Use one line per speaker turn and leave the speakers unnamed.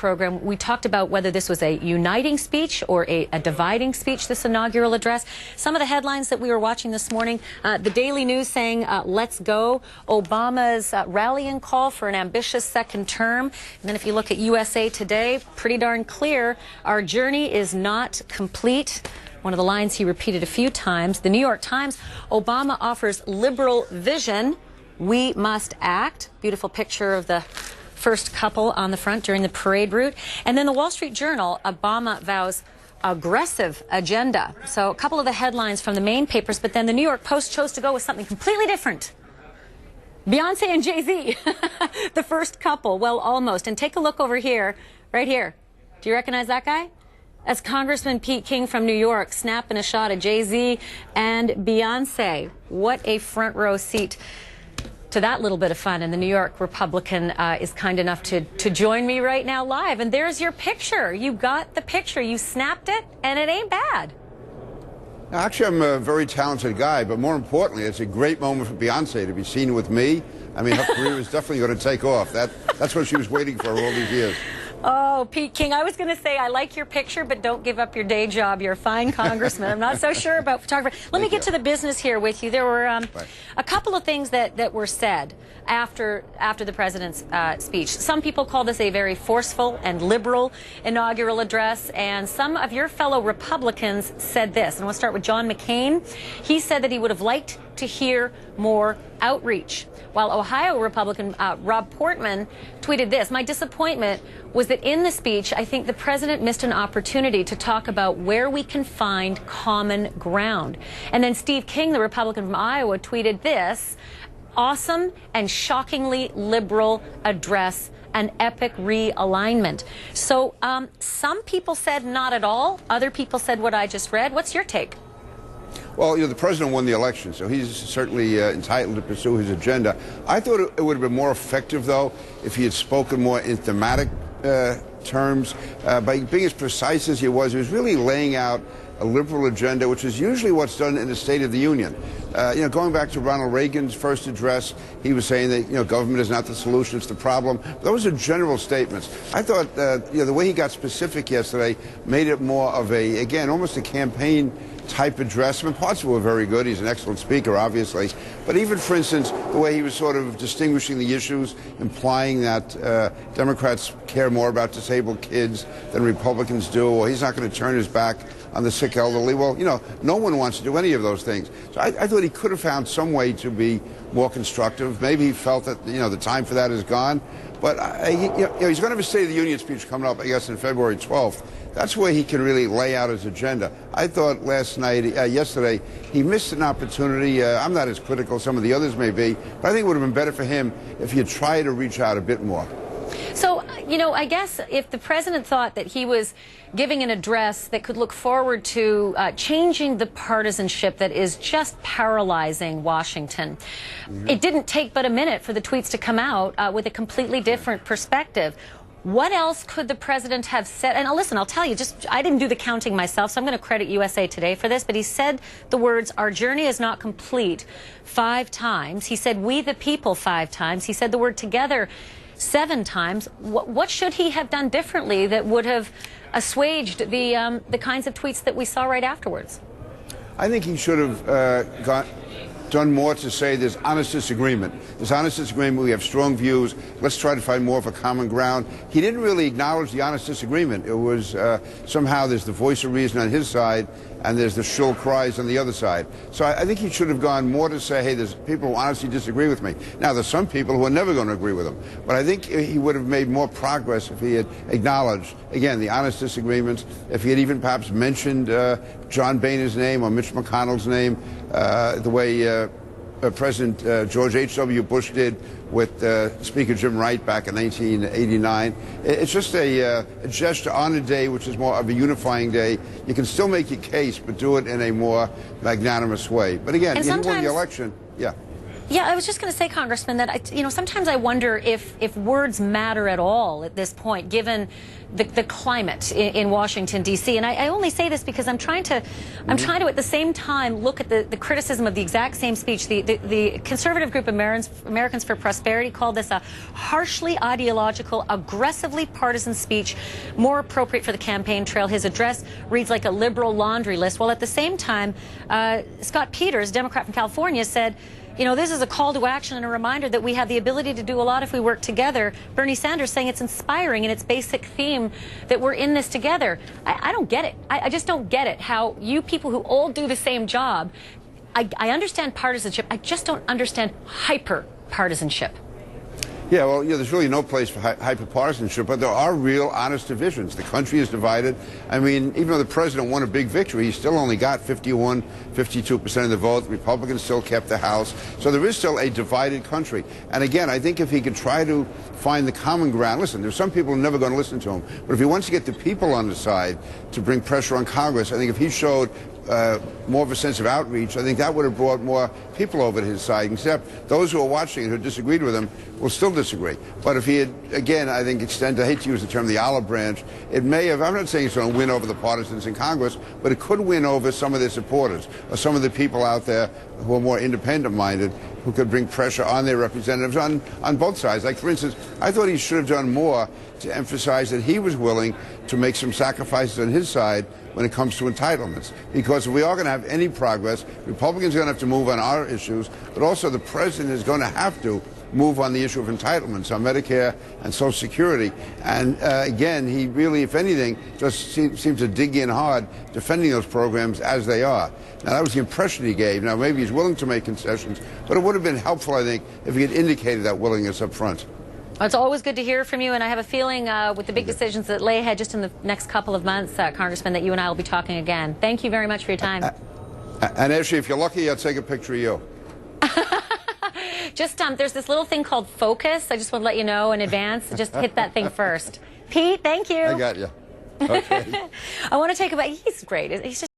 program, we talked about whether this was a uniting speech or a dividing speech, this inaugural address. Some of the headlines that we were watching this morning, the Daily News saying, let's go, Obama's rallying call for an ambitious second term. And then if you look at USA Today, pretty darn clear, our journey is not complete. One of the lines he repeated a few times. The New York Times, Obama offers liberal vision. We must act. Beautiful picture of the first couple on the front during the parade route. And then the Wall Street Journal, Obama vows aggressive agenda. So a couple of the headlines from the main papers, but then the New York Post chose to go with something completely different. Beyonce and Jay-Z, the first couple. Well, almost. And take a look over here, right here. Do you recognize that guy? That's Congressman Pete King from New York, snapping a shot at Jay-Z and Beyonce. What a front row seat to that little bit of fun. And the New York Republican is kind enough to join me right now live. And there's your picture. You got the picture. You snapped it, and it ain't bad.
Actually, I'm a very talented guy, but more importantly, it's a great moment for Beyonce to be seen with me. I mean, her career is definitely going to take off. That's what she was waiting for all these years.
Oh, Pete King, I was going to say, I like your picture, but don't give up your day job. You're a fine congressman. I'm not so sure about photography. Let me get to the business here with you. There were a couple of things that were said after the president's speech. Some people call this a very forceful and liberal inaugural address, and some of your fellow Republicans said this. And we'll start with John McCain. He said that he would have liked to hear more outreach, while Ohio Republican Rob Portman tweeted this: my disappointment was that in the speech, I think the president missed an opportunity to talk about where we can find common ground. And then Steve King, the Republican from Iowa, tweeted this: awesome and shockingly liberal address, an epic realignment. So some people said not at all. Other people said what I just read. What's your take?
Well, the president won the election, so he's certainly entitled to pursue his agenda. I thought it would have been more effective, though, if he had spoken more in thematic terms. By being as precise as he was really laying out a liberal agenda, which is usually what's done in the State of the Union. Going back to Ronald Reagan's first address, he was saying that, government is not the solution, it's the problem. Those are general statements. I thought, the way he got specific yesterday made it more of a, again, almost a campaign type address. I mean, parts of it were very good. He's an excellent speaker, obviously. But even, for instance, the way he was sort of distinguishing the issues, implying that Democrats care more about disabled kids than Republicans do, or he's not going to turn his back on the sick elderly. Well, no one wants to do any of those things. So I thought he could have found some way to be more constructive. Maybe he felt that, the time for that is gone. But he's going to have a State of the Union speech coming up, I guess, on February 12th. That's where he can really lay out his agenda. I thought yesterday, he missed an opportunity. I'm not as critical as some of the others may be, but I think it would have been better for him if he had tried to reach out a bit more.
So, I guess if the president thought that he was giving an address that could look forward to changing the partisanship that is just paralyzing Washington, it didn't take but a minute for the tweets to come out with a completely different perspective. What else could the president have said? And listen, I'll tell you, I didn't do the counting myself, so I'm going to credit USA Today for this, but he said the words, our journey is not complete, 5 times. He said, we the people 5 times. He said the word together 7 times. What should he have done differently that would have assuaged the kinds of tweets that we saw right afterwards?
I think he should have done more to say there's honest disagreement. There's honest disagreement. We have strong views. Let's try to find more of a common ground. He didn't really acknowledge the honest disagreement. It was somehow there's the voice of reason on his side and there's the shrill cries on the other side. So I think he should have gone more to say, hey, there's people who honestly disagree with me. Now, there's some people who are never going to agree with him. But I think he would have made more progress if he had acknowledged, again, the honest disagreements, if he had even perhaps mentioned John Boehner's name or Mitch McConnell's name, the way President George H.W. Bush did with Speaker Jim Wright back in 1989. It's just a gesture on a day which is more of a unifying day. You can still make your case, but do it in a more magnanimous way. But again, he won the election. Yeah.
Yeah, I was just going to say, Congressman, that sometimes I wonder if words matter at all at this point, given the climate in Washington D.C. And I only say this because I'm trying to at the same time look at the criticism of the exact same speech. The conservative group Americans for Prosperity called this a harshly ideological, aggressively partisan speech, more appropriate for the campaign trail. His address reads like a liberal laundry list, while at the same time, Scott Peters, Democrat from California, said, this is a call to action and a reminder that we have the ability to do a lot if we work together. Bernie Sanders saying it's inspiring in its basic theme that we're in this together. I don't get it. I just don't get it, how you people who all do the same job, I understand partisanship. I just don't understand hyper-partisanship.
Yeah, well, there's really no place for hyper-partisanship, but there are real, honest divisions. The country is divided. I mean, even though the president won a big victory, he still only got 51, 52% of the vote. The Republicans still kept the House. So there is still a divided country. And again, I think if he could try to find the common ground, listen, there's some people who are never going to listen to him, but if he wants to get the people on his side to bring pressure on Congress, I think if he showed more of a sense of outreach, I think that would have brought more people over to his side, except those who are watching and who disagreed with him will still disagree. But if he had, again, I think I hate to use the term the olive branch, it may have, I'm not saying it's going to win over the partisans in Congress, but it could win over some of their supporters or some of the people out there who are more independent-minded, who could bring pressure on their representatives on both sides. Like, for instance, I thought he should have done more to emphasize that he was willing to make some sacrifices on his side when it comes to entitlements. Because if we are going to have any progress, Republicans are going to have to move on our issues, but also the president is going to have to move on the issue of entitlements on Medicare and Social Security. And again, he really, if anything, just seems to dig in hard defending those programs as they are. Now, that was the impression he gave. Now, maybe he's willing to make concessions, but it would have been helpful, I think, if he had indicated that willingness up front.
It's always good to hear from you, and I have a feeling with the big decisions that lay ahead just in the next couple of months, Congressman, that you and I will be talking again. Thank you very much for your time.
And actually, if you're lucky, I'll take a picture of you.
Just there's this little thing called focus. I just want to let you know in advance. Just hit that thing first. Pete, thank you.
I got you. Okay.
I want to take he's great. He's just